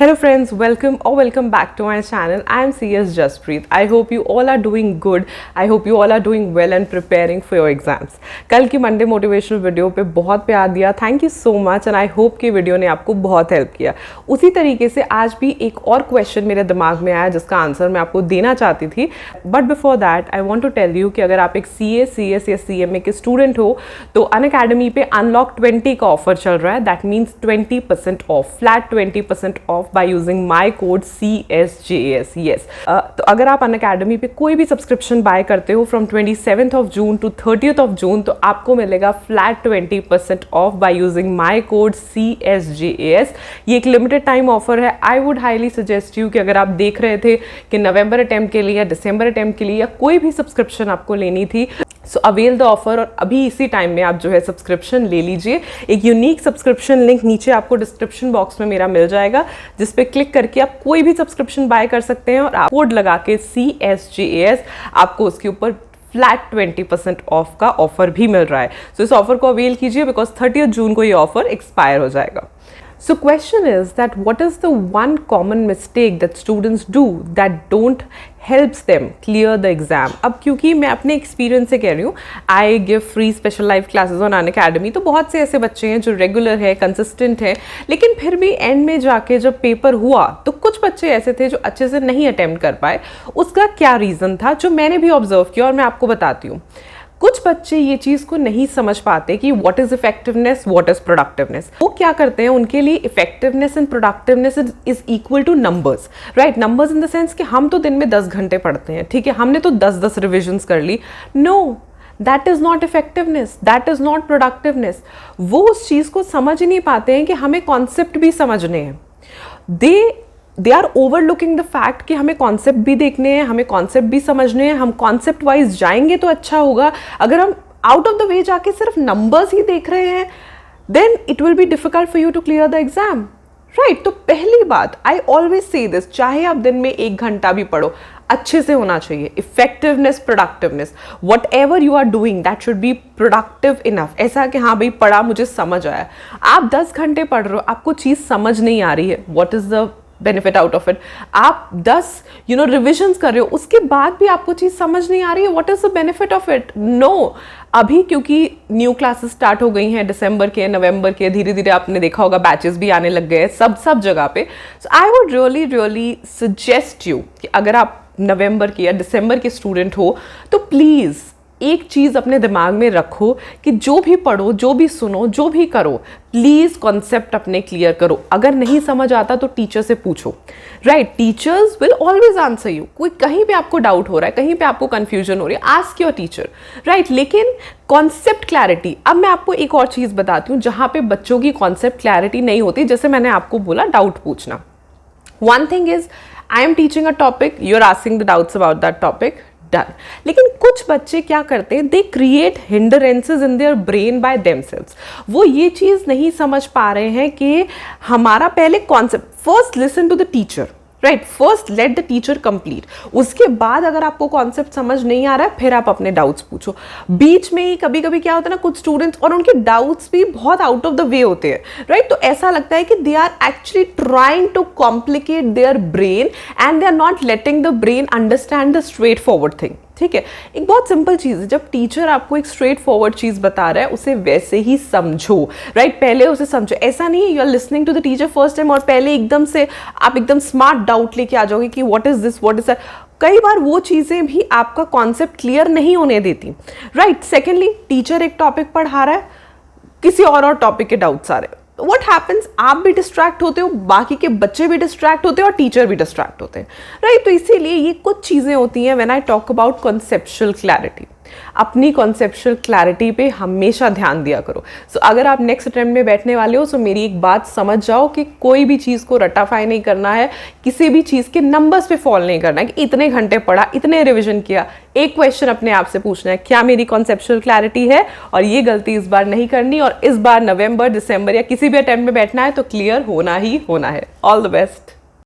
Hello friends, welcome back to my channel. I am CS Jaspreet. I hope you all are doing good. I hope you all are doing well and preparing for your exams. कल की Monday motivational video पे बहुत प्यार दिया. Thank you so much and I hope कि video ने आपको बहुत हेल्प किया. उसी तरीके से आज भी एक और क्वेश्चन मेरे दिमाग में आया जिसका आंसर मैं आपको देना चाहती थी. But before that I want to tell you कि अगर आप एक CS या CMA के स्टूडेंट हो तो अनअकैडमी पे अनलॉक 20 का ऑफर चल रहा है. That means 20% of, flat 20% of by using my code CSJAS. yes. तो अगर आप अनअकैडमी पे कोई भी सब्सक्रिप्शन बाय करते हो from 27th of June to 30th of June तो आपको मिलेगा flat 20% of by using my code CSJAS. ये एक लिमिटेड टाइम ऑफर है. I would highly suggest you कि अगर आप देख रहे थे कि नवंबर अटेम्प्ट के लिए या दिसंबर अटेम्प्ट के लिए या कोई भी सब्सक्रिप्शन आपको लेनी थी सो अवेल द ऑफर और अभी इसी टाइम में आप जो है सब्सक्रिप्शन ले लीजिए. एक यूनिक सब्सक्रिप्शन लिंक नीचे आपको डिस्क्रिप्शन बॉक्स में मेरा मिल जाएगा जिस पे क्लिक करके आप कोई भी सब्सक्रिप्शन बाय कर सकते हैं और आप कोड लगा के CSJAS आपको उसके ऊपर फ्लैट 20% ऑफ का ऑफर भी मिल रहा है. सो इस ऑफर को अवेल कीजिए बिकॉज 30th जून को ये ऑफर एक्सपायर हो जाएगा. So question is that what is the one common mistake that students do that don't helps them clear the exam? अब क्योंकि मैं अपने एक्सपीरियंस से कह रही हूँ, I give free special live classes on Unacademy, तो बहुत से ऐसे बच्चे हैं जो रेगुलर है, कंसिस्टेंट है, लेकिन फिर भी एंड में जाके जब पेपर हुआ तो कुछ बच्चे ऐसे थे जो अच्छे से नहीं अटेम्प्ट कर पाए. उसका क्या रीज़न था जो मैंने भी ऑब्जर्व किया और मैं आपको बताती हूँ. कुछ बच्चे ये चीज़ को नहीं समझ पाते कि what is effectiveness, what is productiveness. वो क्या करते हैं, उनके लिए effectiveness and productiveness is equal two numbers. Right, numbers in the sense कि हम तो दिन में 10 घंटे पढ़ते हैं, ठीक है, हमने तो 10 रिविजन्स कर ली. No, that is not effectiveness, that is not productiveness. वो उस चीज़ को समझ ही नहीं पाते हैं कि हमें कॉन्सेप्ट भी समझने हैं. They are overlooking the fact कि हमें कॉन्सेप्ट भी देखने हैं, हमें कॉन्सेप्ट भी समझने हैं. हम कॉन्सेप्ट वाइज जाएंगे तो अच्छा होगा. अगर हम आउट ऑफ द वे जाके सिर्फ नंबर्स ही देख रहे हैं then it will be difficult for you to clear the exam. Right, तो पहली बात, आई ऑलवेज से दिस, चाहे आप दिन में 1 घंटा भी पढ़ो, अच्छे से होना चाहिए. Effectiveness, productiveness, whatever you are doing that should be productive enough. ऐसा कि हाँ भाई पढ़ा, मुझे समझ आया. आप 10 घंटे पढ़ रहे हो, आपको चीज़ समझ नहीं आ रही है, what is the benefit out of it. आप 10 रिविजन्स कर रहे हो, उसके बाद भी आपको चीज़ समझ नहीं आ रही है, what is the benefit of it. No, अभी क्योंकि न्यू क्लासेस स्टार्ट हो गई हैं दिसंबर के, नवंबर के, धीरे धीरे आपने देखा होगा बैचेस भी आने लग गए हैं सब जगह पे. So I would really suggest you कि अगर आप नवंबर के या दिसंबर के स्टूडेंट हो तो प्लीज़ एक चीज़ अपने दिमाग में रखो कि जो भी पढ़ो, जो भी सुनो, जो भी करो, प्लीज़ कॉन्सेप्ट अपने क्लियर करो. अगर नहीं समझ आता तो टीचर से पूछो. Right, teachers will always answer you. कोई कहीं पे आपको डाउट हो रहा है, कहीं पे आपको कंफ्यूजन हो रही है, आस्क योर टीचर. राइट, लेकिन कॉन्सेप्ट क्लैरिटी. अब मैं आपको एक और चीज़ बताती हूँ जहाँ पे बच्चों की कॉन्सेप्ट क्लैरिटी नहीं होती. जैसे मैंने आपको बोला डाउट पूछना. One thing is I am teaching a topic, you are asking the doubts about that topic, done. लेकिन कुछ बच्चे क्या करते हैं, they create hindrances in their brain by themselves. वो ये चीज़ नहीं समझ पा रहे हैं कि हमारा पहले concept, first listen to the teacher. Right, first let the teacher complete. उसके बाद अगर आपको कॉन्सेप्ट समझ नहीं आ रहा है फिर आप अपने डाउट्स पूछो. बीच में ही कभी कभी क्या होता है ना, कुछ स्टूडेंट्स और उनके डाउट्स भी बहुत आउट ऑफ द वे होते हैं. राइट, तो ऐसा लगता है कि they are actually trying to complicate their brain and they are not letting the brain understand the straightforward thing. ठीक है, एक बहुत सिंपल चीज़ है, जब टीचर आपको एक स्ट्रेट फॉरवर्ड चीज़ बता रहा है उसे वैसे ही समझो. राइट, पहले उसे समझो. ऐसा नहीं है you are listening to the teacher first time और पहले एकदम से आप एकदम स्मार्ट डाउट लेके आ जाओगे कि what is this, what is that. कई बार वो चीज़ें भी आपका कॉन्सेप्ट क्लियर नहीं होने देती. राइट, सेकेंडली टीचर एक टॉपिक पढ़ा रहा है, किसी और टॉपिक के डाउट्स आ रहे हैं. What happens, आप भी डिस्ट्रैक्ट होते हो, बाकी के बच्चे भी डिस्ट्रैक्ट होते हैं और टीचर भी डिस्ट्रैक्ट होते हैं. राइट, तो इसीलिए ये कुछ चीज़ें होती हैं when I talk about conceptual clarity. अपनी कॉन्सेप्चुअल क्लैरिटी पे हमेशा ध्यान दिया करो. सो अगर आप नेक्स्ट अटेम्प्ट में बैठने वाले हो तो मेरी एक बात समझ जाओ कि कोई भी चीज़ को रटाफाई नहीं करना है, किसी भी चीज़ के नंबर्स पे फॉल नहीं करना है कि इतने घंटे पढ़ा, इतने रिविजन किया. एक क्वेश्चन अपने आप से पूछना है, क्या मेरी कॉन्सेप्चुअल क्लैरिटी है, और ये गलती इस बार नहीं करनी, और इस बार नवंबर, दिसंबर या किसी भी अटेम्प्ट में बैठना है तो क्लियर होना ही होना है. All the best.